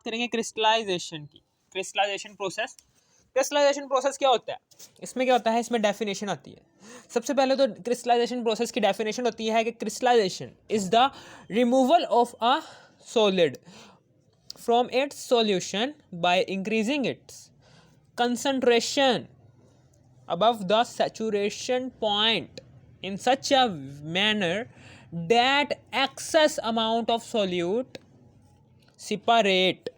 बात करेंगे क्रिस्टलाइजेशन की। क्रिस्टलाइजेशन प्रोसेस क्या होता है, इसमें क्या होता है, इसमें डेफिनेशन आती है। सबसे पहले तो क्रिस्टलाइजेशन प्रोसेस की डेफिनेशन होती है कि crystallization is the removal of a solid from its solution by increasing its concentration above the saturation point in such a manner that excess amount of solute separate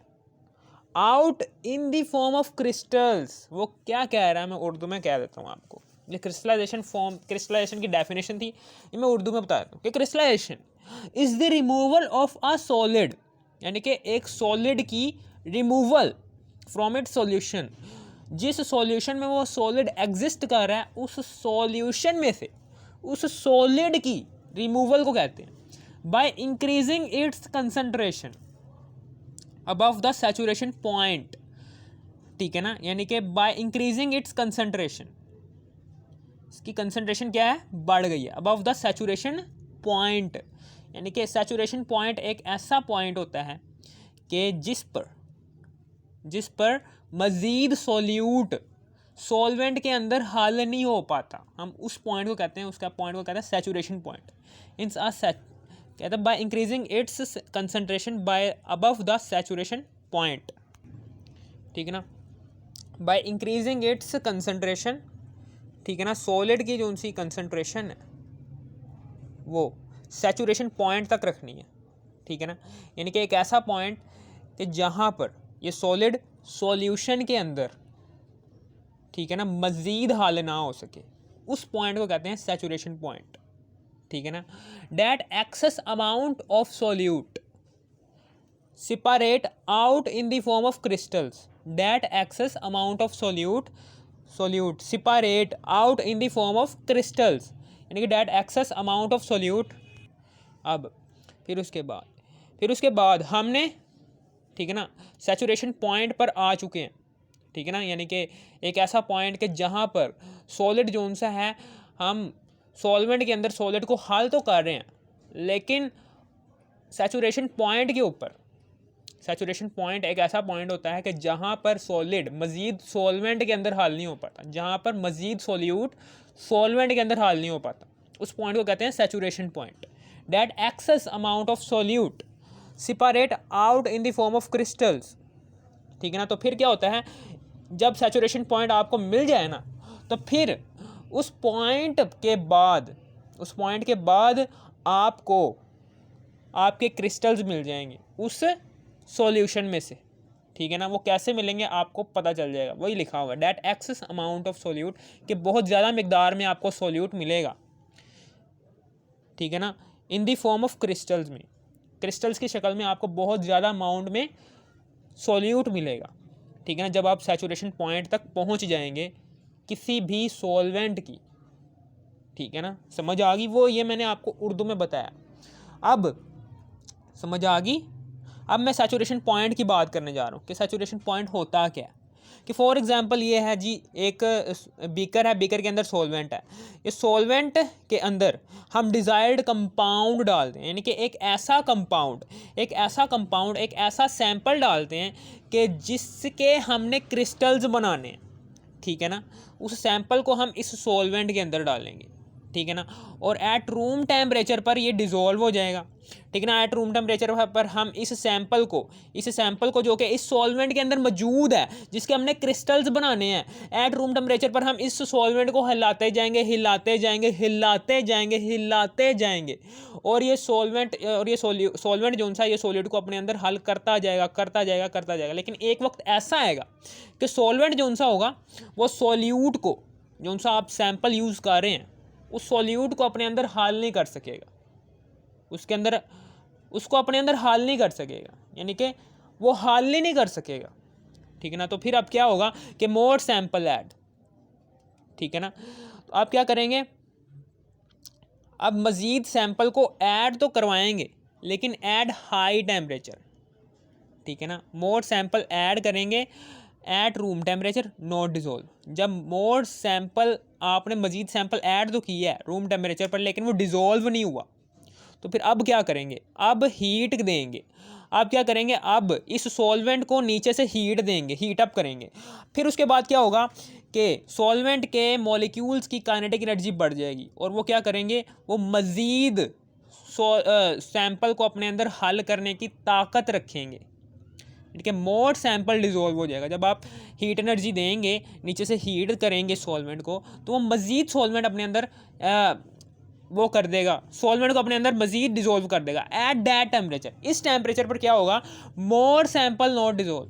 out in the form of crystals। वो क्या कह रहा है मैं उर्दू में कह देता हूँ आपको। ये क्रिस्टलाइजेशन की डेफिनेशन थी, ये मैं उर्दू में बता देता हूँ कि crystallization is the removal of a solid, यानी कि एक सॉलिड की रिमूवल फ्रॉम इट सॉल्यूशन, जिस सॉल्यूशन में वो सॉलिड एग्जिस्ट कर रहा है उस सॉल्यूशन में से उस सॉलिड की रिमूवल को कहते हैं by increasing its concentration above the saturation point. ठीक है ना, यानी कि बाय इंक्रीजिंग इट्स कंसंट्रेशन, इसकी कंसंट्रेशन क्या है, बढ़ गई है, अबव द सैचुरेशन पॉइंट। यानी कि सैचुरेशन पॉइंट एक ऐसा पॉइंट होता है कि जिस पर मज़ीद सॉल्यूट सॉल्वेंट के अंदर हल नहीं हो पाता, हम उस पॉइंट को कहते हैं, उसका पॉइंट को कहते हैं सैचुरेशन पॉइंट। इन्स कहते हैं by increasing its concentration by above the saturation point. ठीक है ना, बाय इंक्रीजिंग इट्स कंसंट्रेशन, ठीक है ना, सॉलिड की जो उनकी कंसंट्रेशन है वो सैचुरेशन पॉइंट तक रखनी है। ठीक है ना, यानी कि एक ऐसा पॉइंट कि जहाँ पर ये सॉलिड सॉल्यूशन के अंदर, ठीक है ना, मज़ीद हल ना हो सके, उस पॉइंट को कहते हैं सैचुरेशन पॉइंट। ठीक है ना, that excess amount of solute separate out in the form of crystals, that excess amount of solute separate out in the form of crystals, यानी कि that excess amount of solute। अब फिर उसके बाद हमने, ठीक है ना, सैचुरेशन पॉइंट पर आ चुके हैं। ठीक है ना, यानी कि एक ऐसा पॉइंट कि जहाँ पर सॉलिड जो सा है, हम सॉल्वेंट के अंदर सॉलिड को हल तो कर रहे हैं, लेकिन सैचुरेशन पॉइंट के ऊपर, सैचुरेशन पॉइंट एक ऐसा पॉइंट होता है कि जहाँ पर सॉलिड मज़ीद सॉल्वेंट के अंदर हल नहीं हो पाता, जहाँ पर मज़ीद सॉल्यूट सॉल्वेंट के अंदर हल नहीं हो पाता, उस पॉइंट को कहते हैं saturation point. That excess amount of solute separate out in the form of crystals. ठीक है ना, तो फिर क्या होता है, जब सैचुरेशन पॉइंट आपको मिल जाए ना, तो फिर उस पॉइंट के बाद आपको आपके क्रिस्टल्स मिल जाएंगे उस सॉल्यूशन में से। ठीक है ना, वो कैसे मिलेंगे आपको पता चल जाएगा, वही लिखा हुआ है that excess amount of solute, कि बहुत ज़्यादा मिकदार में आपको सॉल्यूट मिलेगा। ठीक है ना, in the form of crystals में, क्रिस्टल्स की शक्ल में आपको बहुत ज़्यादा अमाउंट में सॉल्यूट मिलेगा। ठीक है ना, जब आप सैचुरेशन पॉइंट तक पहुंच जाएंगे किसी भी सॉल्वेंट की। ठीक है ना, समझ आ गई, वो ये मैंने आपको उर्दू में बताया, अब समझ आ गई। अब मैं सैचुरेशन पॉइंट की बात करने जा रहा हूँ कि सैचुरेशन पॉइंट होता क्या है। कि फॉर एग्जांपल ये है जी, एक बीकर है, बीकर के अंदर सॉल्वेंट है, इस सॉल्वेंट के अंदर हम डिज़ायर्ड कंपाउंड डालते हैं, यानी कि एक ऐसा सैंपल डालते हैं कि जिसके हमने क्रिस्टल्स बनाने हैं। ठीक है ना, उस सैंपल को हम इस सॉल्वेंट के अंदर डालेंगे। ठीक है ना, और एट रूम टेम्परेचर पर ये डिज़ोल्व हो जाएगा। ठीक है ना, एट रूम टेम्परेचर पर हम इस सैंपल को जो कि इस सॉल्वेंट के अंदर मौजूद है, जिसके हमने क्रिस्टल्स बनाने हैं, एट रूम टेम्परेचर पर हम इस सॉल्वेंट को हिलाते जाएंगे और ये सॉल्वेंट जो सा ये सॉलिड को अपने अंदर हल करता जाएगा। लेकिन एक वक्त ऐसा आएगा कि सॉल्वेंट जो सा होगा वो सॉल्यूट को, जो सा आप सैंपल यूज़ कर रहे हैं, उस सॉल्यूट को अपने अंदर हल नहीं कर सकेगा, उसको अपने अंदर हल नहीं कर सकेगा, यानी कि वो हल ही नहीं कर सकेगा। ठीक है ना, तो फिर अब क्या होगा कि मोर सैंपल ऐड। ठीक है ना, तो आप क्या करेंगे, अब मज़ीद सैंपल को ऐड तो करवाएंगे, लेकिन ऐड हाई टेम्परेचर। ठीक है ना, मोर सैंपल ऐड करेंगे at room temperature not dissolve. जब मोर सैंपल, आपने मज़ीद सैंपल ऐड तो किया है रूम टेम्परेचर पर, लेकिन वो डिज़ोल्व नहीं हुआ, तो फिर अब क्या करेंगे, अब हीट देंगे। आप क्या करेंगे, अब इस सॉल्वेंट को नीचे से हीट देंगे, हीट अप करेंगे। फिर उसके बाद क्या होगा कि सॉल्वेंट के मॉलिक्यूल्स की काइनेटिक एनर्जी बढ़ जाएगी और वो क्या करेंगे, वो मज़ीद सैंपल को अपने अंदर हल करने की ताकत रखेंगे। ठीक है, मोर सैंपल डिजोल्व हो जाएगा। जब आप हीट एनर्जी देंगे, नीचे से हीट करेंगे सॉल्वेंट को, तो वो मज़ीद सॉल्वेंट अपने अंदर वो कर देगा, सॉल्वेंट को अपने अंदर मज़ीद डिजोल्व कर देगा एट दैट टेम्परेचर। इस टेम्परेचर पर क्या होगा, मोर सैंपल नॉट डिजोल्व।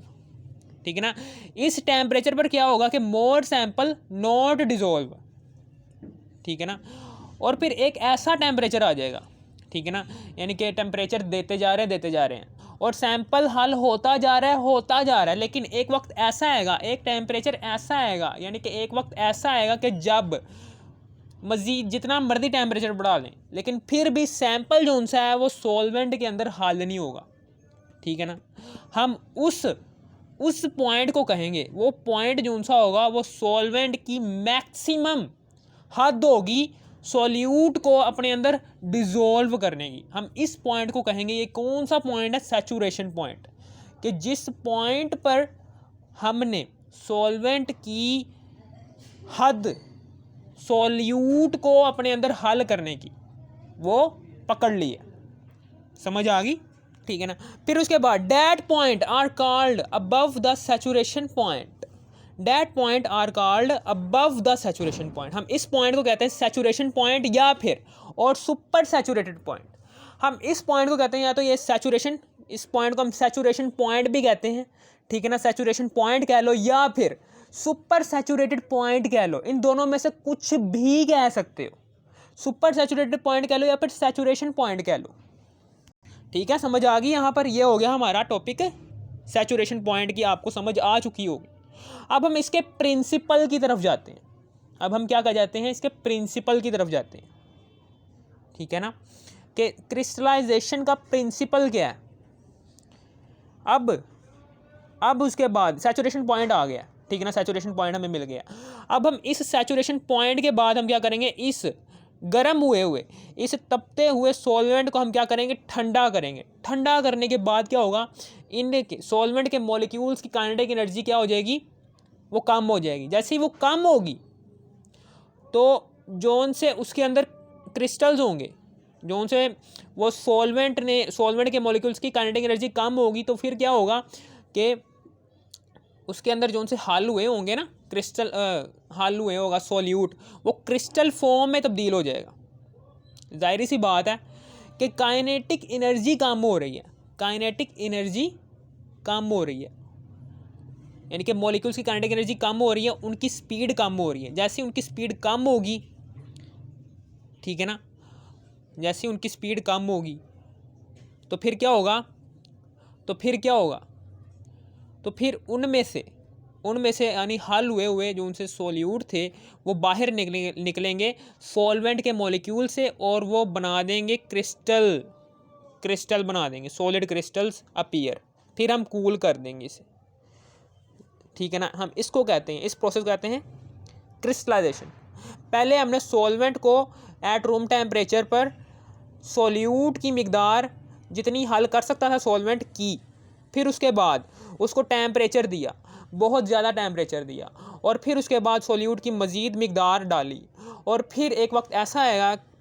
ठीक है ना, इस टेम्परेचर पर क्या होगा कि मोर सैंपल नॉट डिजोल्व। ठीक है ना, और फिर एक ऐसा टेम्परेचर आ जाएगा, ठीक है ना, यानी कि टेम्परेचर देते जा रहे हैं और सैंपल हल होता जा रहा है, लेकिन एक वक्त ऐसा आएगा, एक टेम्परेचर ऐसा आएगा, यानी कि एक वक्त ऐसा आएगा कि जब मज़ीद जितना मर्जी टेम्परेचर बढ़ा लें, लेकिन फिर भी सैंपल जो सा है वो सॉल्वेंट के अंदर हल नहीं होगा। ठीक है ना, हम उस पॉइंट को कहेंगे, वो पॉइंट जो सा होगा वो सॉल्वेंट की मैक्सिमम हद होगी सॉल्यूट को अपने अंदर डिज़ोल्व करने की। हम इस पॉइंट को कहेंगे, ये कौन सा पॉइंट है, सैचुरेशन पॉइंट, कि जिस पॉइंट पर हमने सॉल्वेंट की हद सॉल्यूट को अपने अंदर हल करने की वो पकड़ ली है। समझ आ गई? ठीक है ना, फिर उसके बाद that point are called above the saturation point. That point are called above the saturation point. हम इस पॉइंट को कहते हैं सैचुरेशन पॉइंट या फिर और सुपर सैचुरेटेड पॉइंट। हम इस पॉइंट को कहते हैं या तो ये सैचुरेशन, इस पॉइंट को हम सैचुरेशन पॉइंट भी कहते हैं, ठीक है ना, सैचुरेशन पॉइंट कह लो या फिर सुपर सैचुरेटेड पॉइंट कह लो, इन दोनों में से कुछ भी कह सकते हो। सुपर सैचुरेटेड पॉइंट कह लो या फिर सैचुरेशन पॉइंट कह लो। ठीक है, समझ आ गई? यहाँ पर ये हो गया हमारा टॉपिक सैचुरेशन पॉइंट की, आपको समझ आ चुकी होगी। अब हम इसके प्रिंसिपल की तरफ जाते हैं। अब हम क्या कर जाते हैं, इसके प्रिंसिपल की तरफ जाते हैं। ठीक है ना, कि क्रिस्टलाइजेशन का प्रिंसिपल क्या है। अब उसके बाद सैचुरेशन पॉइंट आ गया, ठीक है ना, सैचुरेशन पॉइंट हमें मिल गया। अब हम इस सैचुरेशन पॉइंट के बाद हम क्या करेंगे, इस गर्म हुए इस तपते हुए सॉल्वेंट को हम क्या करेंगे, ठंडा करेंगे। ठंडा करने के बाद क्या होगा, इन सॉल्वेंट के मॉलिक्यूल्स की काइनेटिक एनर्जी क्या हो जाएगी, वो कम हो जाएगी। जैसे ही वो कम होगी तो जोन से उसके अंदर क्रिस्टल्स होंगे, जोन से वो सॉल्वेंट के मॉलिक्यूल्स की काइनेटिक एनर्जी कम होगी, तो फिर क्या होगा कि उसके अंदर जोन से हल हुए होंगे ना, क्रिस्टल हल हुए होगा सॉल्यूट, वो क्रिस्टल फॉर्म में तब्दील हो जाएगा। जाहिर सी बात है कि काइनेटिक एनर्जी कम हो रही है, काइनेटिक एनर्जी कम हो रही है, यानी कि मॉलिक्यूल्स की काइनेटिक एनर्जी कम हो रही है, उनकी स्पीड कम हो रही है। जैसे उनकी स्पीड कम होगी, ठीक है ना, जैसे उनकी स्पीड कम होगी तो फिर क्या होगा, तो फिर उनमें से यानी हल हुए जो उनसे सॉल्यूट थे वो बाहर निकलेंगे सॉल्वेंट के मॉलिक्यूल से, और वो बना देंगे क्रिस्टल बना देंगे, सॉलिड क्रिस्टल्स अपीयर। फिर हम कूल कर देंगे इसे, ठीक है ना। हम इसको कहते हैं, इस प्रोसेस को कहते हैं क्रिस्टलाइजेशन। पहले हमने सॉल्वेंट को एट रूम टेम्परेचर पर सॉल्यूट की मिकदार जितनी हल कर सकता था सॉल्वेंट की, फिर उसके बाद उसको टेम्परेचर दिया, बहुत ज़्यादा टेम्परेचर दिया, और फिर उसके बाद सॉल्यूट की मज़ीद मिकदार डाली, और फिर एक वक्त ऐसा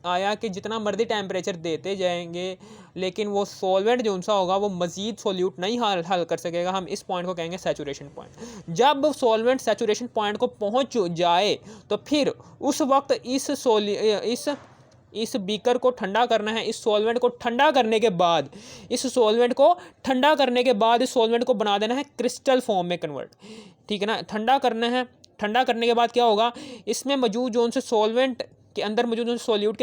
आया कि जितना मर्जी टेम्परेचर देते जाएंगे लेकिन वो सॉल्वेंट जो सा होगा वो मज़ीद सॉल्यूट नहीं हल कर सकेगा। हम इस पॉइंट को कहेंगे सैचुरेशन पॉइंट। जब सॉल्वेंट सैचुरेशन पॉइंट को पहुंच जाए तो फिर उस वक्त इस बीकर को ठंडा करना है। इस सॉल्वेंट को ठंडा करने के बाद इस सॉल्वेंट को बना देना है क्रिस्टल फॉर्म में कन्वर्ट, ठीक है ना। ठंडा करना है। ठंडा करने के बाद क्या होगा, इसमें मौजूद जो उनसे सॉल्वेंट के अंदर मौजूद सॉल्यूट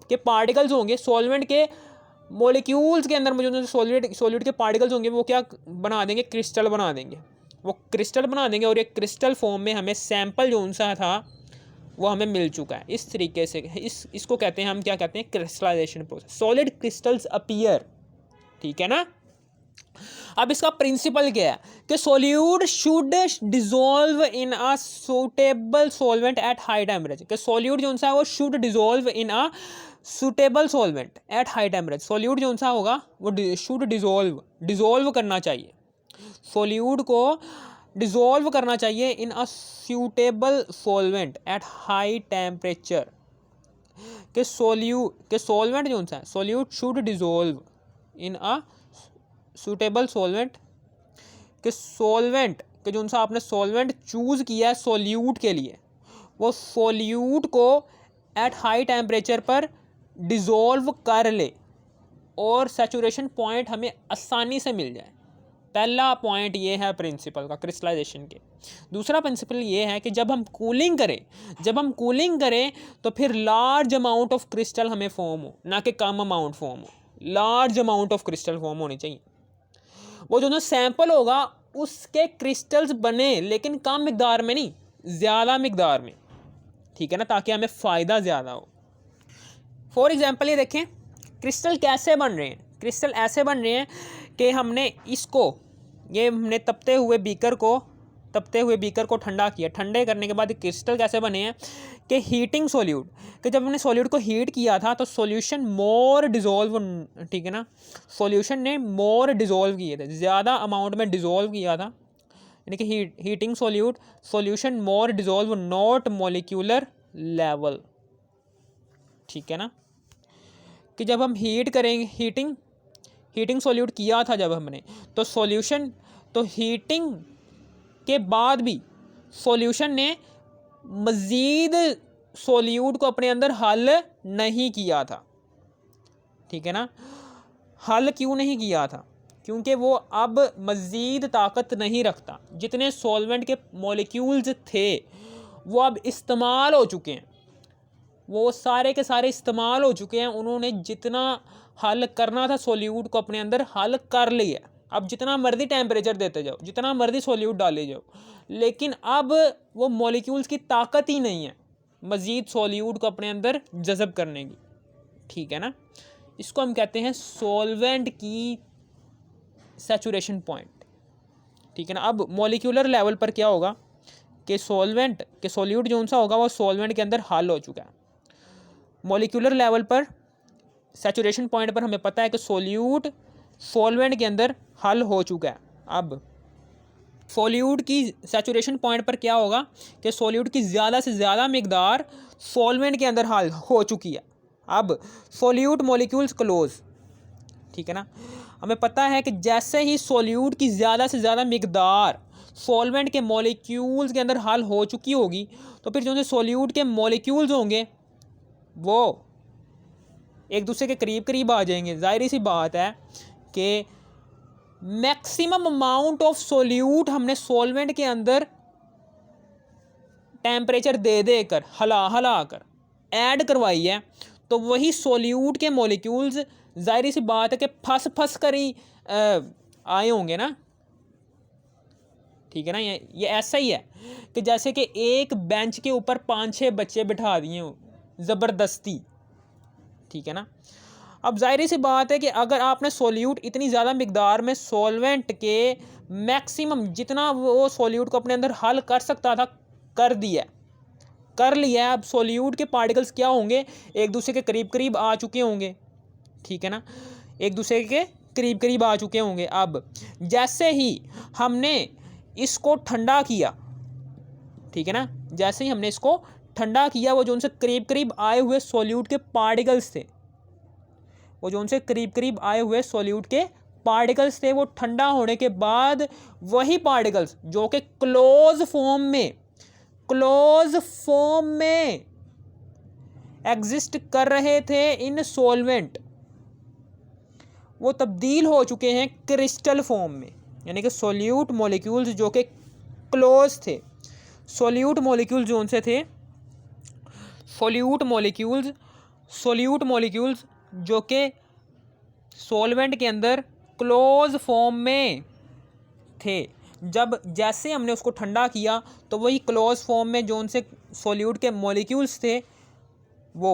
के पार्टिकल्स होंगे, सॉल्वेंट के मॉलिक्यूल्स के अंदर मौजूद सॉल्यूट के पार्टिकल्स होंगे, वो क्या बना देंगे, क्रिस्टल बना देंगे। वो क्रिस्टल बना देंगे और एक क्रिस्टल फॉर्म में हमें सैंपल जो उनसा था वो हमें मिल चुका है। इस तरीके से इसको कहते हैं, हम क्या कहते हैं, crystallization process. Solid crystals appear, ठीक है ना। अब इसका प्रिंसिपल क्या है कि solute should dissolve in a suitable solvent at high temperature, कि सॉल्यूट जो है वो should dissolve in a suitable solvent at high temperature, solute जो सा होगा वो शुड डिजोल्व करना चाहिए, सॉल्यूट को डिजोल्व करना चाहिए in a suitable solvent at high temperature, के सॉल्वेंट जो सा है solute should dissolve in a suitable solvent, कि सॉल्वेंट के जो सा आपने सॉल्वेंट चूज़ किया है सॉल्यूट के लिए, वो सॉल्यूट को एट हाई टेम्परेचर पर डिज़ोल्व कर ले और सैचुरेशन पॉइंट हमें आसानी से मिल जाए। पहला पॉइंट ये है प्रिंसिपल का क्रिस्टलाइजेशन के। दूसरा प्रिंसिपल ये है कि जब हम कूलिंग करें तो फिर लार्ज अमाउंट ऑफ क्रिस्टल हमें फॉर्म हो, ना कि कम अमाउंट फॉर्म हो, large amount of crystal form होनी चाहिए। वो जो सैंपल होगा उसके क्रिस्टल्स बने लेकिन कम मिकदार में नहीं, ज़्यादा मिकदार में, ठीक है ना, ताकि हमें फ़ायदा ज़्यादा हो। फॉर एग्जांपल ये देखें क्रिस्टल कैसे बन रहे हैं। क्रिस्टल ऐसे बन रहे हैं कि हमने तपते हुए बीकर को ठंडा किया, ठंडे करने के बाद क्रिस्टल कैसे बने हैं कि हीटिंग सॉल्यूट, कि जब हमने सॉल्यूट को हीट किया था तो सॉल्यूशन मोर डिज़ोल्व, ठीक है ना, सॉल्यूशन ने मोर डिज़ोल्व किए थे, ज़्यादा अमाउंट में डिज़ोल्व किया था, यानी कि heating solution more dissolve not molecular level, ठीक है ना, कि जब हम हीट करेंगे हीटिंग सॉल्यूट किया था जब हमने, तो सॉल्यूशन तो हीटिंग के बाद भी सॉल्यूशन ने मज़ीद सॉल्यूट को अपने अंदर हल नहीं किया था, ठीक है ना। हल क्यों नहीं किया था? क्योंकि वो अब मज़ीद ताकत नहीं रखता, जितने सॉल्वेंट के मॉलिक्यूल्स थे वो अब इस्तेमाल हो चुके हैं, वो सारे के सारे इस्तेमाल हो चुके हैं, उन्होंने जितना हल करना था सॉल्यूट को अपने अंदर हल कर लिया। अब जितना मर्जी टेम्परेचर देते जाओ, जितना मर्जी सॉल्यूट डाले जाओ, लेकिन अब वो मॉलिक्यूल्स की ताकत ही नहीं है मज़ीद सॉल्यूट को अपने अंदर जज़ब करने की, ठीक है ना। इसको हम कहते हैं सॉल्वेंट की सैचुरेशन पॉइंट, ठीक है ना। अब मॉलिक्यूलर लेवल पर क्या होगा कि सॉल्यूट जो सा होगा वो सॉल्वेंट के अंदर हल हो चुका है। मॉलिक्यूलर लेवल पर सैचुरेशन पॉइंट पर हमें पता है कि सॉल्यूट सॉल्वेंट के अंदर हल हो चुका है। अब सॉल्यूट की सैचुरेशन पॉइंट पर क्या होगा कि सॉल्यूट की ज़्यादा से ज़्यादा मिकदार सॉल्वेंट के अंदर हल हो चुकी है। अब सॉल्यूट मॉलिक्यूल्स क्लोज, ठीक है ना, हमें पता है कि जैसे ही सॉल्यूट की ज़्यादा से ज़्यादा मिकदार सॉल्वेंट के मॉलिक्यूल्स के अंदर हल हो चुकी होगी तो फिर जो सॉल्यूट के मॉलिक्यूल्स होंगे वो एक दूसरे के करीब करीब आ जाएंगे। जाहिर सी बात है कि मैक्सिमम अमाउंट ऑफ सॉल्यूट हमने सॉल्वेंट के अंदर टेम्परेचर दे कर हला कर ऐड करवाई है, तो वही सॉल्यूट के मॉलिक्यूल्स जाहिर सी बात है कि फंस कर ही आए होंगे ना, ठीक है ना। ये ऐसा ही है कि जैसे कि एक बेंच के ऊपर 5-6 बच्चे बिठा दिए हो ज़बरदस्ती, ठीक है ना। अब जाहिर सी बात है कि अगर आपने सॉल्यूट इतनी ज़्यादा मिकदार में सॉल्वेंट के मैक्सिमम जितना वो सॉल्यूट को अपने अंदर हल कर सकता था कर लिया, अब सॉल्यूट के पार्टिकल्स क्या होंगे, एक दूसरे के करीब करीब आ चुके होंगे, ठीक है ना, एक दूसरे के करीब करीब आ चुके होंगे। अब जैसे ही हमने इसको ठंडा किया, ठीक है ना, जैसे ही हमने इसको ठंडा किया, वो जो उनसे करीब करीब आए हुए सॉल्यूट के पार्टिकल्स थे, वो जो उनसे करीब करीब आए हुए सॉल्यूट के पार्टिकल्स थे, वो ठंडा होने के बाद वही पार्टिकल्स जो कि क्लोज फॉर्म में एग्जिस्ट कर रहे थे इन सॉल्वेंट, वो तब्दील हो चुके हैं क्रिस्टल फॉर्म में, यानी कि सॉल्यूट मॉलिक्यूल्स जो कि क्लोज थे, सॉल्यूट मॉलिक्यूल्स जो उनसे थे, सॉल्यूट मॉलिक्यूल्स जो कि सॉल्वेंट के क्लोज फॉर्म में थे, जब जैसे हमने उसको ठंडा किया तो वही क्लोज फॉर्म में जो उनसे सॉल्यूट के मॉलिक्यूल्स थे वो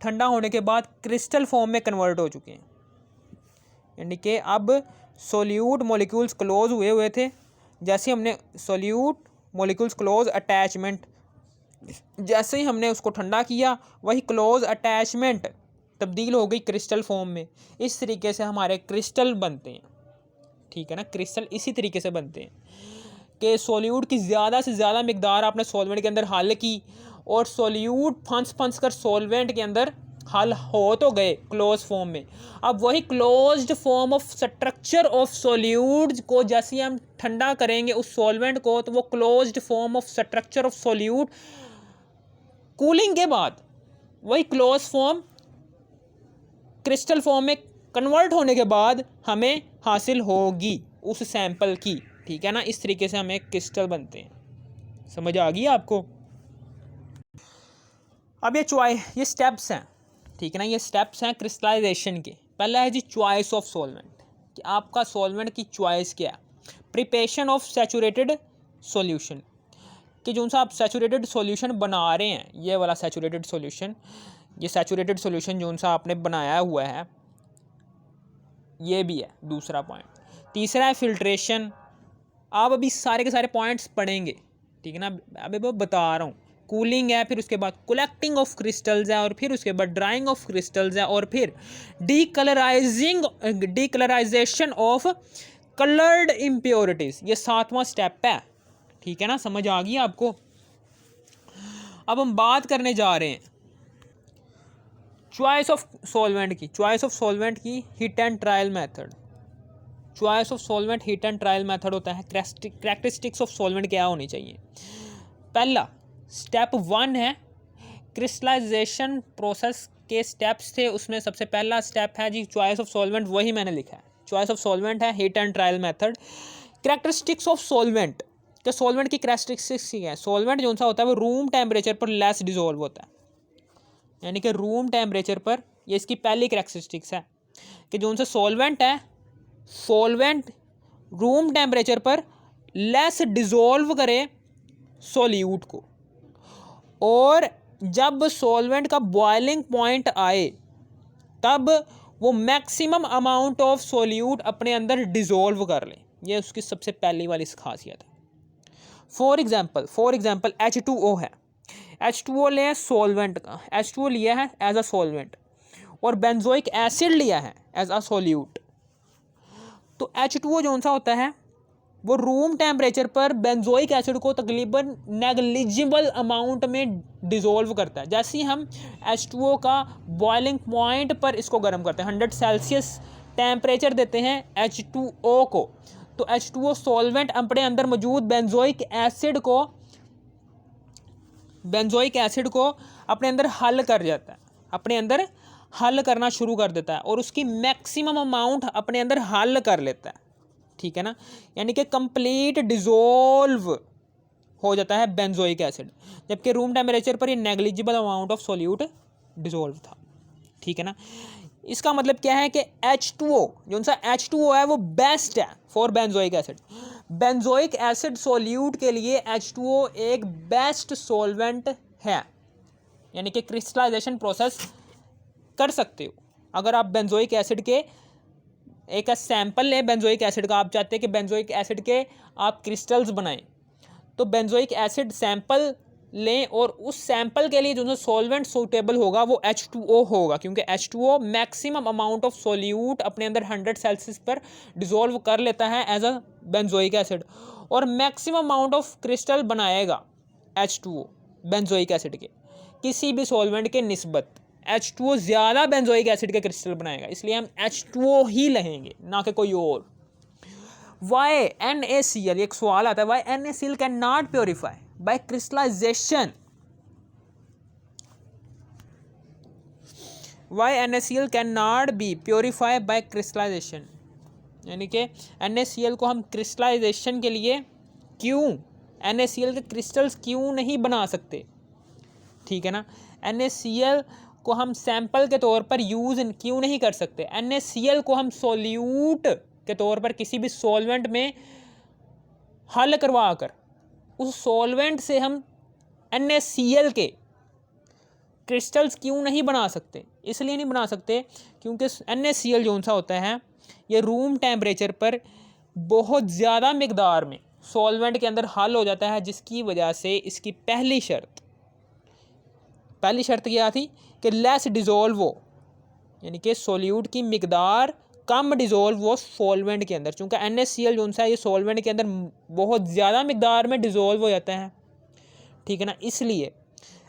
ठंडा होने के बाद क्रिस्टल फॉर्म में कन्वर्ट हो चुके हैं, यानी कि अब सॉल्यूट मॉलिक्यूल्स क्लोज हुए थे, जैसे हमने सॉल्यूट मॉलिक्यूल्स क्लोज अटैचमेंट, जैसे ही हमने उसको ठंडा किया वही क्लोज अटैचमेंट तब्दील हो गई क्रिस्टल फॉर्म में। इस तरीके से हमारे क्रिस्टल बनते हैं, ठीक है ना। क्रिस्टल इसी तरीके से बनते हैं कि सॉल्यूट की ज़्यादा से ज़्यादा मिकदार आपने सॉल्वेंट के अंदर हल की और सॉल्यूट फंस कर सॉल्वेंट के अंदर हल हो तो गए क्लोज फॉर्म में। अब वही closed form of structure of solute को जैसे ही हम ठंडा करेंगे उस सॉल्वेंट को, तो वो closed form of structure of solute cooling के बाद वही क्लोज फॉर्म क्रिस्टल फॉर्म में कन्वर्ट होने के बाद हमें हासिल होगी उस सैंपल की, ठीक है ना। इस तरीके से हमें क्रिस्टल बनते हैं। समझ आ गई आपको। अब ये स्टेप्स हैं, ठीक है ना। ये स्टेप्स हैं क्रिस्टलाइजेशन के। पहला है जी चॉइस ऑफ सॉल्वेंट, कि आपका सॉल्वेंट की चॉइस क्या है। प्रिपरेशन ऑफ सैचुरेटेड सॉल्यूशन, कि जो सा आप सैचुरेटेड सॉल्यूशन बना रहे हैं, ये वाला सैचुरेटेड सॉल्यूशन, ये सैचुरेटेड सॉल्यूशन जो सा आपने बनाया हुआ है, ये भी है दूसरा पॉइंट। तीसरा है फिल्ट्रेशन। आप अभी सारे के सारे पॉइंट्स पढ़ेंगे, ठीक है ना। अभी मैं बता रहा हूँ। कूलिंग है, फिर उसके बाद कलेक्टिंग ऑफ क्रिस्टल्स है, और फिर उसके बाद ड्राइंग ऑफ क्रिस्टल्स है, और फिर डीकलराइजेशन ऑफ कलर्ड इम्प्योरिटीज़, ये 7वां स्टेप है, ठीक है ना। समझ आ गई आपको। अब हम बात करने जा रहे हैं चॉइस ऑफ सॉल्वेंट की। चॉइस ऑफ सॉल्वेंट की heat and trial method. Choice of solvent heat and trial method होता है। कैरेक्टरिस्टिक्स ऑफ सॉल्वेंट क्या होनी चाहिए। पहला स्टेप 1 है क्रिस्टलाइजेशन प्रोसेस के स्टेप्स थे, उसमें सबसे पहला स्टेप है जी चॉइस ऑफ सॉल्वेंट, वही मैंने लिखा है। चॉइस ऑफ सॉल्वेंट है heat and trial method. Characteristics of solvent, कि सॉल्वेंट की कैरेक्टरिस्टिक्स क्या है। सॉल्वेंट जो सा होता है वो रूम टेम्परेचर पर लेस डिजोल्व होता है, यानी कि रूम टेम्परेचर पर, ये इसकी पहली कैरेक्टरिस्टिक्स है कि जो सा सॉल्वेंट है, सॉल्वेंट रूम टेम्परेचर पर लेस डिजोल्व करे सॉल्यूट को, और जब सॉल्वेंट का बॉइलिंग पॉइंट आए तब वो मैक्सिमम अमाउंट ऑफ सॉल्यूट अपने अंदर डिजोल्व कर ले। ये उसकी सबसे पहली वाली खासियत है। फॉर एग्जाम्पल H2O है। H2O लिया है सॉल्वेंट का, H2O लिया है एज अ सॉल्वेंट, और बेंजोइक एसिड लिया है एज अ सॉल्यूट। तो H2O जो सा होता है वो रूम टेम्परेचर पर बेंजोइक एसिड को तकरीबन नेग्लिजिबल अमाउंट में डिज़ोल्व करता है। जैसे ही हम H2O का बॉइलिंग पॉइंट पर इसको गर्म करते हैं, 100 सेल्सियस टेम्परेचर देते हैं H2O को, तो H2O सॉल्वेंट अपने अंदर मौजूद बेंजोइक एसिड को अपने अंदर हल कर जाता है, अपने अंदर हल करना शुरू कर देता है, और उसकी मैक्सिमम अमाउंट अपने अंदर हल कर लेता है, ठीक है ना। यानी कि कंप्लीट डिजोल्व हो जाता है बेंजोइक एसिड, जबकि रूम टेम्परेचर पर ये negligible amount of solute dissolve था, ठीक है ना। इसका मतलब क्या है कि H2O जो सा H2O है वो बेस्ट है for benzoic acid. Benzoic acid solute के लिए H2O एक बेस्ट सॉल्वेंट है, यानी कि क्रिस्टलाइजेशन प्रोसेस कर सकते हो। अगर आप बेंजोइक एसिड के एक सैंपल लें बेंजोइक एसिड का, आप चाहते हैं कि बेंजोइक एसिड के आप क्रिस्टल्स बनाएं, तो बेंजोइक एसिड सैंपल लें, और उस सैंपल के लिए जो सॉल्वेंट सूटेबल होगा वो H2O होगा, क्योंकि H2O maximum amount of solute अपने अंदर 100 सेल्सियस पर डिजोल्व कर लेता है एज अ बेंजोइक एसिड, और मैक्सिमम अमाउंट ऑफ क्रिस्टल बनाएगा H2O बेंजोइक एसिड के किसी भी सॉल्वेंट के निस्बत। H2O ज़्यादा बेंजोइक एसिड के क्रिस्टल बनाएगा, इसलिए हम H2O ही लेंगे, ना कि कोई और। वाई NaCl, एक सवाल आता है, why NaCl can not purify by crystallization. Why NaCl can not be purify by crystallization, यानी कि NaCl को हम क्रिस्टलाइजेशन के लिए क्यों, NaCl के क्रिस्टल्स क्यों नहीं बना सकते, ठीक है ना। NaCl को हम सैंपल के तौर पर यूज़ क्यों नहीं कर सकते। NaCl को हम सॉल्यूट के तौर पर किसी भी सॉल्वेंट में हल करवा कर उस सॉल्वेंट से हम NaCl के क्रिस्टल्स क्यों नहीं बना सकते। इसलिए नहीं बना सकते क्योंकि NaCl जो सा होता है ये रूम टेम्परेचर पर बहुत ज़्यादा मिकदार में सॉल्वेंट के अंदर हल हो जाता है, जिसकी वजह से इसकी पहली शर्त क्या थी कि लेस डिज़ोल्व हो, यानी कि सोल्यूट की मिकदार कम डिज़ोल्व वो सॉल्वेंट के अंदर, चूँकि NaCl जो सा है ये सॉल्वेंट के अंदर बहुत ज़्यादा मिकदार में डिज़ोल्व हो जाता है, ठीक है ना।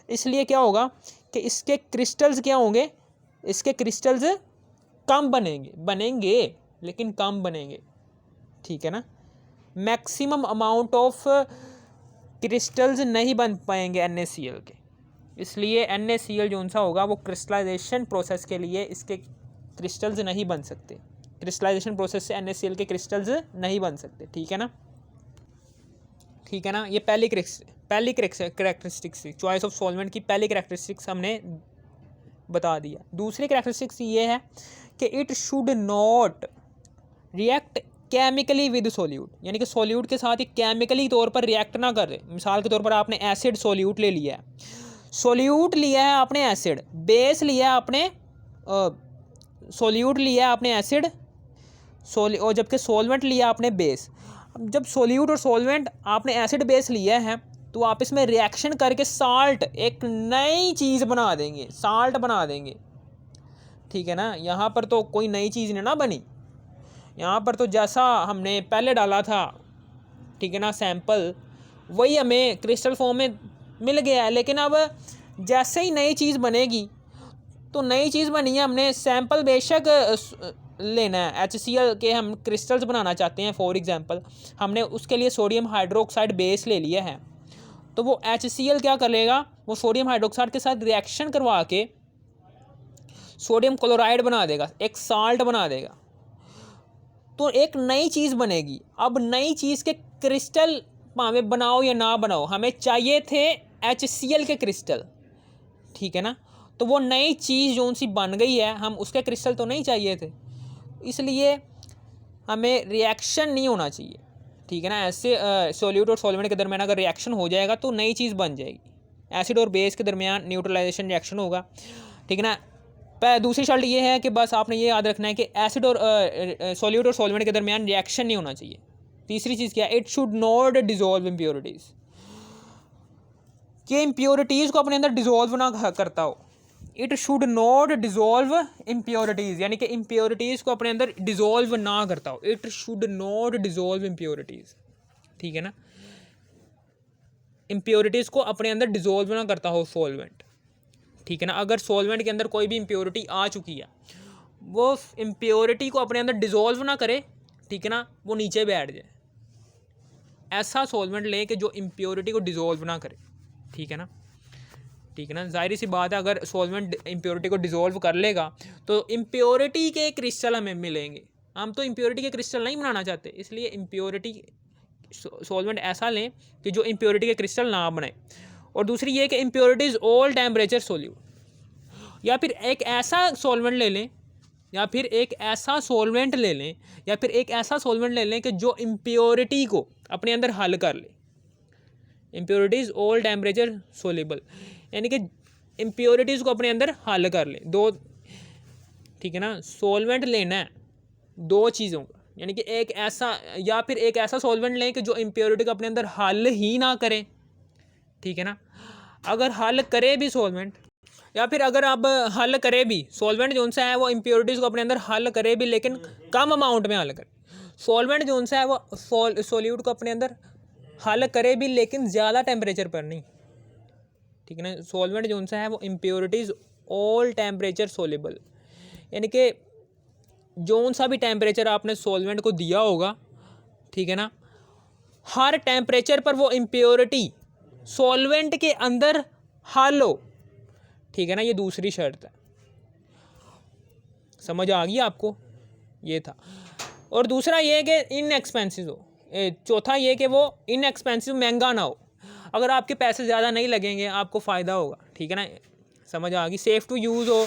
इसलिए क्या होगा कि इसके क्रिस्टल्स क्या होंगे, इसके क्रिस्टल्स कम बनेंगे लेकिन कम बनेंगे, ठीक है ना। मैक्सिमम अमाउंट ऑफ क्रिस्टल्स नहीं बन पाएंगे NaCl के, इसलिए NaCl जो सा होगा वो क्रिस्टलाइजेशन प्रोसेस के लिए इसके क्रिस्टल्स नहीं बन सकते, क्रिस्टलाइजेशन प्रोसेस से NaCl के क्रिस्टल्स नहीं बन सकते, ठीक है ना। ये पहली कैरेक्टरिस्टिक्स थी, चॉइस ऑफ सॉल्वेंट की पहली कैरेक्टरिस्टिक्स हमने बता दिया। दूसरी कैरेक्टरिस्टिक्स ये है कि it should not react chemically with solute, यानी कि सोल्यूट के साथ ही केमिकली तौर पर रिएक्ट ना करे। मिसाल के तौर पर आपने एसिड सोल्यूट ले लिया है, सोल्यूट लिया है आपने एसिड, बेस लिया है आपने सोल्यूट लिया है आपने एसिड और जबकि सॉल्वेंट लिया आपने बेस। अब जब सोल्यूट और सॉल्वेंट आपने एसिड बेस लिया है तो आप इसमें रिएक्शन करके साल्ट, एक नई चीज़ बना देंगे, साल्ट बना देंगे, ठीक है ना। यहाँ पर तो कोई नई चीज़ नहीं ना बनी, यहाँ पर तो जैसा हमने पहले डाला था, ठीक है ना, सैंपल वही हमें क्रिस्टल फॉर्म में मिल गया है। लेकिन अब जैसे ही नई चीज़ बनेगी तो नई चीज़ बनी है, हमने सैंपल बेशक लेना है, HCl के हम क्रिस्टल्स बनाना चाहते हैं फॉर एग्जांपल, हमने उसके लिए सोडियम हाइड्रोक्साइड बेस ले लिया है, तो वो HCl क्या कर लेगा, वो सोडियम हाइड्रोक्साइड के साथ रिएक्शन करवा के सोडियम क्लोराइड बना देगा, एक साल्ट बना देगा, तो एक नई चीज़ बनेगी। अब नई चीज़ के क्रिस्टल भावें बनाओ या ना बनाओ, हमें चाहिए थे HCl के क्रिस्टल, ठीक है ना। तो वो नई चीज़ जो सी बन गई है, हम उसके क्रिस्टल तो नहीं चाहिए थे, इसलिए हमें रिएक्शन नहीं होना चाहिए, ठीक है ना। ऐसे सोल्यूट और सॉल्वेंट के दरमियान अगर रिएक्शन हो जाएगा तो नई चीज़ बन जाएगी, एसिड और बेस के दरमियान न्यूट्रलाइजेशन रिएक्शन होगा, ठीक है ना। दूसरी शर्त ये है कि बस आपने ये याद रखना है कि एसिड और सॉल्यूट और सॉल्वेंट के दरमियान रिएक्शन नहीं होना चाहिए। तीसरी चीज़ क्या है, it should not dissolve impurities, कि इम्प्योरिटीज़ को अपने अंदर डिजोल्व ना करता हो। It should not dissolve impurities, यानी कि इम्प्योरिटीज़ को अपने अंदर डिजोल्व ना करता हो। It should not dissolve impurities, ठीक है ना। इम्प्योरिटीज़ को अपने अंदर डिजोल्व ना करता हो सॉल्वेंट, ठीक है ना। अगर सॉल्वेंट के अंदर कोई भी इम्प्योरिटी आ चुकी है, वो इम्प्योरिटी को अपने अंदर डिजोल्व ना करे, ठीक है ना, वो नीचे बैठ जाए। ऐसा सॉल्वेंट लें कि जो इम्प्योरिटी को डिजोल्व ना करे, ठीक है ना, ठीक है ना। जाहिर सी बात है, अगर सॉल्वेंट इम्प्योरिटी को डिजोल्व कर लेगा तो इम्प्योरिटी के क्रिस्टल हमें मिलेंगे। हम तो इम्प्योरिटी के क्रिस्टल नहीं बनाना चाहते, इसलिए इम्प्योरिटी सॉल्वेंट ऐसा लें कि जो इम्प्योरिटी के क्रिस्टल ना बनाए। और दूसरी ये कि इम्प्योरिटीज़ ऑल टेम्परेचर सोल्यूट, या फिर एक ऐसा सॉल्वेंट ले लें या फिर एक ऐसा सॉल्वेंट ले लें कि जो इम्प्योरिटी को अपने अंदर हल कर ले। इम्प्योरिटीज़ ऑल टेम्परेचर सोल्यूबल, यानी कि इम्प्योरिटीज़ को अपने अंदर हल कर ले। दो, ठीक है ना, सॉल्वेंट लेना है दो चीज़ों का, यानी कि एक ऐसा या फिर एक ऐसा सॉल्वेंट लें कि जो इम्प्योरिटी को अपने अंदर हल ही ना करे, ठीक है ना। अगर हल करे भी सॉल्वेंट, या फिर अगर अब हल करे भी सॉल्वेंट जो सा है वो इम्प्योरिटीज़ को अपने अंदर हल करे भी लेकिन कम अमाउंट में हल करे। सॉल्वेंट जो सा है वो सोल्यूट को अपने अंदर हल करे भी लेकिन ज़्यादा टेम्परेचर पर नहीं, ठीक है ना। सॉल्वेंट जो सा है वो इम्प्योरिटीज़ ऑल टेम्परेचर सोल्यूबल, यानी कि जो सा भी टेम्परेचर आपने सॉल्वेंट को दिया होगा, ठीक है ना, हर टेम्परेचर पर वो इम्प्योरिटी सॉल्वेंट के अंदर हल हो, ठीक है ना। ये दूसरी शर्त है, समझ आ गई आपको, ये था। और दूसरा ये है कि इनएक्सपेंसिव हो, चौथा ये कि वो इनएक्सपेंसिव, महंगा ना हो। अगर आपके पैसे ज़्यादा नहीं लगेंगे आपको फ़ायदा होगा, ठीक है ना, समझ आ गई। सेफ़ टू यूज़ हो,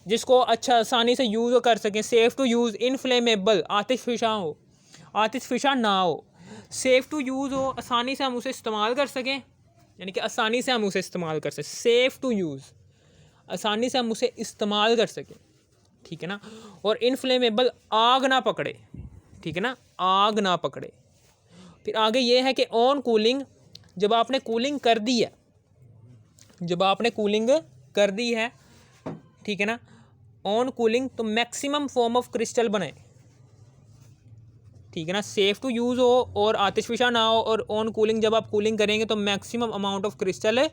जिसको अच्छा आसानी से यूज़ कर सकें। सेफ़ टू यूज़, इनफ्लेमेबल, आतिशफिशा ना हो। सेफ़ टू यूज़ हो, आसानी से हम उसे इस्तेमाल कर सकें, यानी कि आसानी से हम उसे इस्तेमाल कर सकें। सेफ़ टू यूज़, आसानी से हम उसे इस्तेमाल कर सकें, ठीक है ना। और इनफ्लेमेबल, आग ना पकड़े, ठीक है ना, आग ना पकड़े। फिर आगे ये है कि ऑन कूलिंग, जब आपने कूलिंग कर दी है, ठीक है ना, ऑन कूलिंग तो मैक्सिमम फॉर्म ऑफ क्रिस्टल बनाए, ठीक है ना, सेफ टू यूज़ हो और आतिशफिशा ना हो, और ऑन कूलिंग जब आप कूलिंग करेंगे तो मैक्सिमम अमाउंट ऑफ क्रिस्टल है,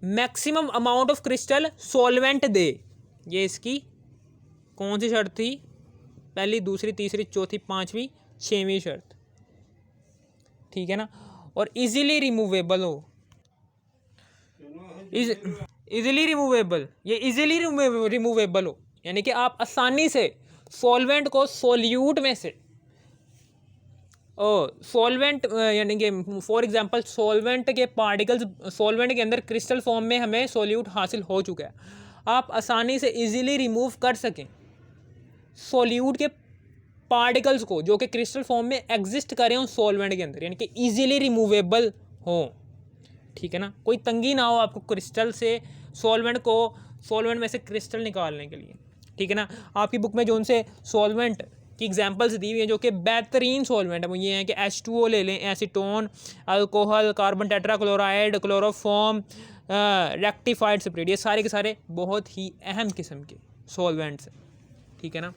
maximum amount of crystal solvent दे। ये इसकी कौन सी शर्त थी? पहली, दूसरी, तीसरी, चौथी, पांचवी, छठवीं शर्त, ठीक है ना। और इजीली रिमूवेबल हो, इजीली रिमूवेबल, ये इजीली रिमूवेबल हो, यानी कि आप आसानी से सॉल्वेंट को सोल्यूट में से सॉल्वेंट यानी कि फॉर एग्जांपल सॉल्वेंट के पार्टिकल्स, सॉल्वेंट के अंदर क्रिस्टल फॉर्म में हमें सोल्यूट हासिल हो चुका है, आप आसानी से इजीली रिमूव कर सकें सोल्यूट के पार्टिकल्स को जो कि क्रिस्टल फॉर्म में एग्जिस्ट करें उस सॉल्वेंट के अंदर, यानी कि इजीली रिमूवेबल हो, ठीक है ना। कोई तंगी ना हो आपको क्रिस्टल से सॉल्वेंट में से क्रिस्टल निकालने के लिए, ठीक है ना। आपकी बुक में जो उनसे सॉल्वेंट की एग्जांपल्स दी हुई हैं जो कि बेहतरीन सॉल्वेंट है, वो ये हैं कि H2O ले लें, acetone, alcohol, carbon tetrachloride, chloroform, rectified spirit, ये सारे के सारे बहुत ही अहम किस्म के सॉल्वेंट्स हैं, ठीक है ना,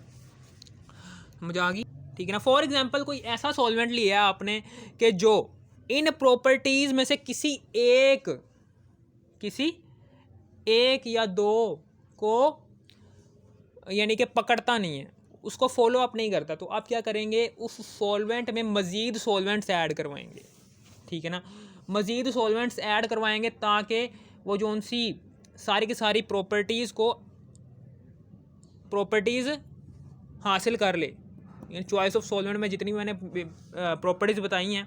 समझ आ गई, ठीक है ना। फॉर एग्जांपल कोई ऐसा सॉल्वेंट लिया है आपने कि जो इन प्रॉपर्टीज़ में से किसी एक या दो को यानी कि पकड़ता नहीं है, उसको फॉलो अप नहीं करता, तो आप क्या करेंगे, उस सॉल्वेंट में मज़ीद सॉल्वेंट्स ऐड करवाएंगे, ठीक है ना, मज़ीद सॉल्वेंट्स ऐड करवाएंगे ताकि वो जो उनसी सारी की सारी प्रॉपर्टीज़ हासिल कर ले। चॉइस ऑफ सॉल्वेंट में जितनी मैंने प्रॉपर्टीज़ बताई हैं,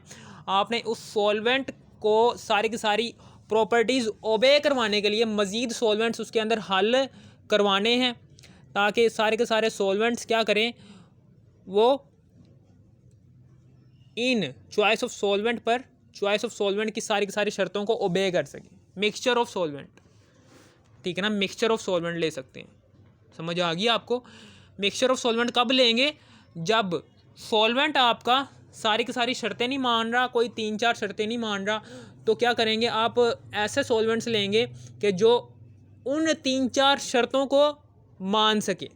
आपने उस सॉल्वेंट को सारी की सारी प्रॉपर्टीज़ ओबे करवाने के लिए मज़ीद सॉल्वेंट्स उसके अंदर हल करवाने हैं ताकि सारे के सारे सॉल्वेंट्स क्या करें, वो इन चॉइस ऑफ सॉल्वेंट की सारी शर्तों को ओबे कर सकें। मिक्सचर ऑफ सॉल्वेंट, ठीक है ना, मिक्सचर ऑफ सॉल्वेंट ले सकते हैं, समझ आ गई आपको। मिक्सचर ऑफ सॉल्वेंट कब लेंगे, जब सॉल्वेंट आपका सारी की सारी शर्तें नहीं मान रहा, कोई 3-4 शर्तें नहीं मान रहा, तो क्या करेंगे, आप ऐसे सॉल्वेंट्स लेंगे कि जो उन 3-4 शर्तों को मान सके।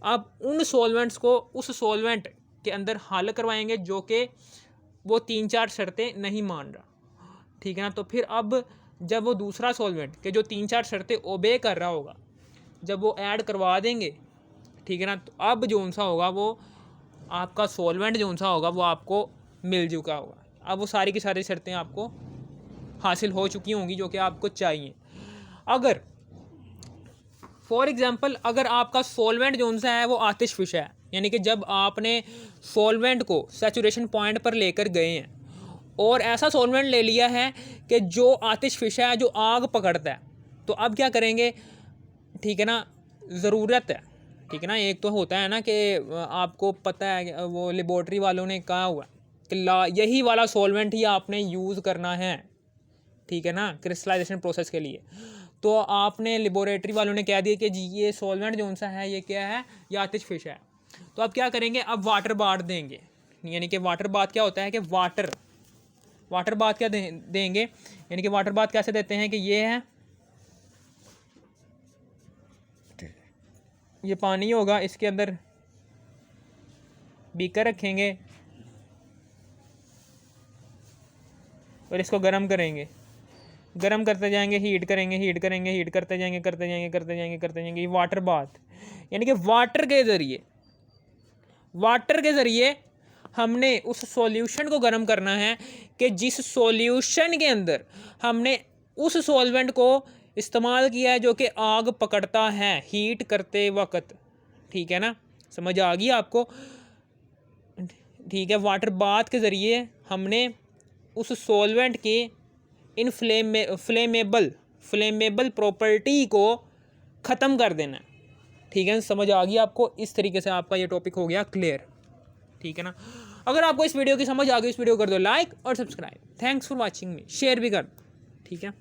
आप उन सॉल्वेंट्स को उस सॉल्वेंट के अंदर हल करवाएंगे जो कि वो 3-4 शर्तें नहीं मान रहा, ठीक है ना। तो फिर अब जब वो दूसरा सॉल्वेंट के जो 3-4 शर्तें ओबे कर रहा होगा, जब वो ऐड करवा देंगे, ठीक है ना, तो अब जो सा होगा वो आपका सॉल्वेंट जो सा होगा वो आपको मिल चुका होगा, अब वो सारी की सारी शर्तें आपको हासिल हो चुकी होंगी जो कि आपको चाहिए। अगर फॉर एग्जांपल अगर आपका सॉल्वेंट जो सा है वो आतिशफिशा है, यानी कि जब आपने सॉल्वेंट को सैचुरेशन पॉइंट पर लेकर गए हैं और ऐसा सॉल्वेंट ले लिया है कि जो आतिशफिशा है, जो आग पकड़ता है, तो अब क्या करेंगे, ठीक है ना, ज़रूरत है, ठीक है ना। एक तो होता है ना कि आपको पता है वो लेबॉर्ट्री वालों ने कहा हुआ कि यही वाला सॉल्वेंट ही आपने यूज़ करना है, ठीक है ना, क्रिस्टलाइजेशन प्रोसेस के लिए। तो आपने लेबॉरेटरी वालों ने कह दिया कि जी ये सॉल्वेंट जो सा है ये क्या है, ये आतिशफिशा है, तो अब क्या करेंगे, अब वाटर बाथ देंगे, यानी कि वाटर बाथ क्या होता है कि वाटर बाथ क्या देंगे, यानी कि वाटर बाथ कैसे देते हैं कि ये है, ये पानी होगा, इसके अंदर बीकर रखेंगे और इसको गर्म करेंगे, गर्म करते जाएंगे, हीट करेंगे, हीट करते जाएंगे, ये वाटर बाथ, यानी कि वाटर के ज़रिए हमने उस सॉल्यूशन को गर्म करना है कि जिस सॉल्यूशन के अंदर हमने उस सॉल्वेंट को इस्तेमाल किया है जो कि आग पकड़ता है हीट करते वक्त, ठीक है ना, समझ आ गई आपको, ठीक है। वाटर बाथ के ज़रिए हमने उस सॉल्वेंट के इन फ्लेमेबल प्रॉपर्टी को ख़त्म कर देना, ठीक है, समझ आ गई आपको। इस तरीके से आपका ये टॉपिक हो गया क्लियर, ठीक है ना। अगर आपको इस वीडियो की समझ आ गई, इस वीडियो को कर दो लाइक और subscribe. Thanks for watching me, share भी कर दो, ठीक है।